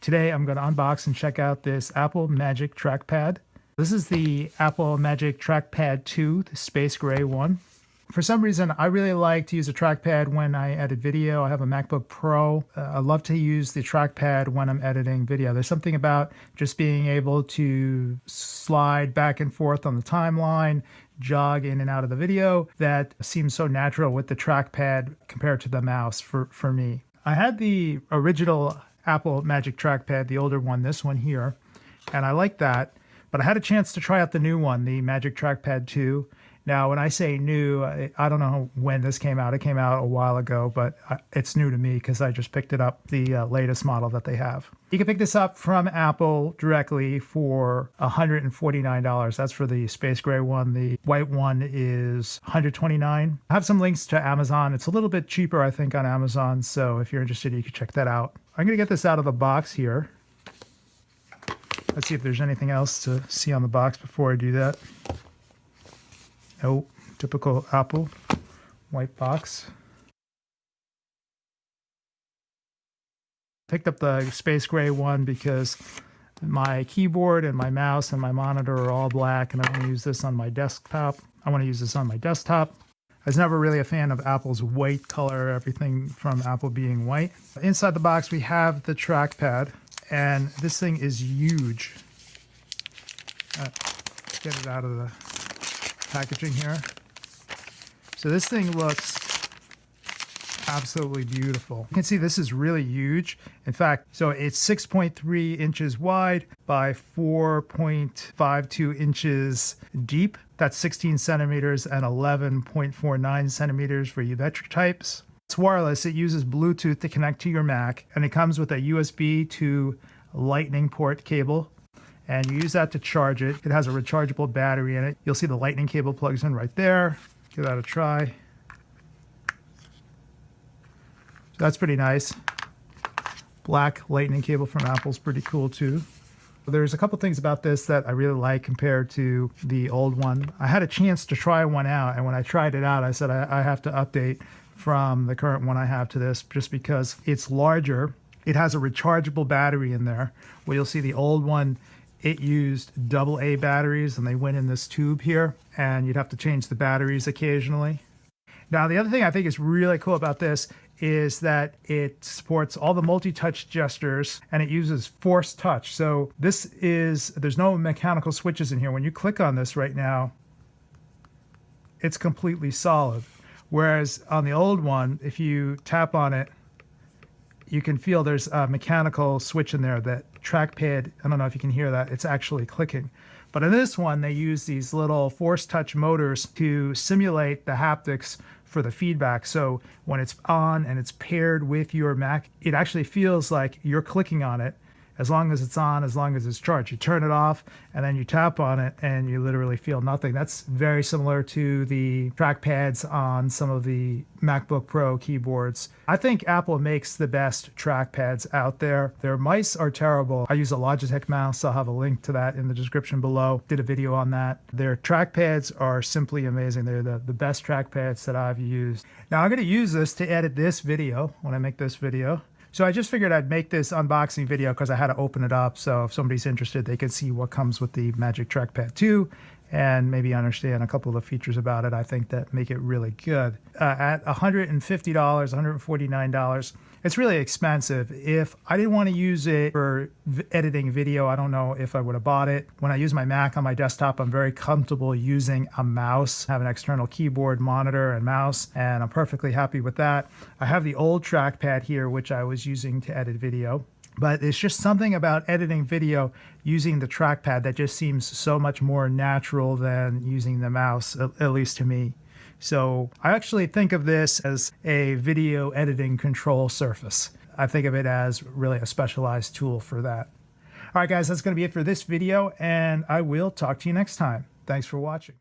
Today I'm going to unbox and check out this Apple Magic Trackpad. This is the Apple Magic Trackpad 2, the space gray one. For some reason, I really like to use a trackpad when I edit video. I have a MacBook Pro. I love to use the trackpad when I'm editing video. There's something about just being able to slide back and forth on the timeline, jog in and out of the video, that seems so natural with the trackpad compared to the mouse for me. I had the original Apple Magic Trackpad, the older one, this one here, and I like that. But I had a chance to try out the new one, the Magic Trackpad 2. Now, when I say new, I don't know when this came out. It came out a while ago, but it's new to me because I just picked it up, the latest model that they have. You can pick this up from Apple directly for $149. That's for the space gray one. The white one is $129. I have some links to Amazon. It's a little bit cheaper, I think, on Amazon. So if you're interested, you can check that out. I'm going to get this out of the box here. Let's see if there's anything else to see on the box before I do that. Oh, typical Apple white box. Picked up the space gray one because my keyboard and my mouse and my monitor are all black, and I want to use this on my desktop. I was never really a fan of Apple's white color, everything from Apple being white. Inside the box, we have the trackpad, and this thing is huge. Get it out of the packaging here. So this thing looks absolutely beautiful. You can see this is really huge. In fact, so it's 6.3 inches wide by 4.52 inches deep. That's 16 centimeters and 11.49 centimeters for electric types. It's wireless. It uses Bluetooth to connect to your Mac, and it comes with a USB to Lightning port cable. And you use that to charge it. It has a rechargeable battery in it. You'll see the lightning cable plugs in right there. Give that a try. So that's pretty nice. Black lightning cable from Apple's pretty cool too. There's a couple things about this that I really like compared to the old one. I had a chance to try one out, and when I tried it out, I said I have to update from the current one I have to this just because it's larger. It has a rechargeable battery in there, where you'll see the old one, it used AA batteries, and they went in this tube here, and you'd have to change the batteries occasionally. Now, the other thing I think is really cool about this is that it supports all the multi-touch gestures, and it uses force touch. So there's no mechanical switches in here. When you click on this right now, it's completely solid. Whereas on the old one, if you tap on it, you can feel there's a mechanical switch in there. That trackpad, I don't know if you can hear that, it's actually clicking. But in this one, they use these little force touch motors to simulate the haptics for the feedback. So when it's on and it's paired with your Mac, it actually feels like you're clicking on it as long as it's on, as long as it's charged. You turn it off and then you tap on it and you literally feel nothing. That's very similar to the trackpads on some of the MacBook Pro keyboards. I think Apple makes the best trackpads out there. Their mice are terrible. I use a Logitech mouse. I'll have a link to that in the description below. Did a video on that. Their trackpads are simply amazing. They're the best trackpads that I've used. Now I'm going to use this to edit this video when I make this video. So I just figured I'd make this unboxing video because I had to open it up. So if somebody's interested, they can see what comes with the Magic Trackpad 2 and maybe understand a couple of the features about it, I think, that make it really good. At $150, $149, it's really expensive. If I didn't want to use it for editing video, I don't know if I would have bought it. When I use my Mac on my desktop, I'm very comfortable using a mouse. I have an external keyboard, monitor, and mouse, and I'm perfectly happy with that. I have the old trackpad here, which I was using to edit video. But it's just something about editing video using the trackpad that just seems so much more natural than using the mouse, at least to me. So I actually think of this as a video editing control surface. I think of it as really a specialized tool for that. All right, guys, that's going to be it for this video, and I will talk to you next time. Thanks for watching.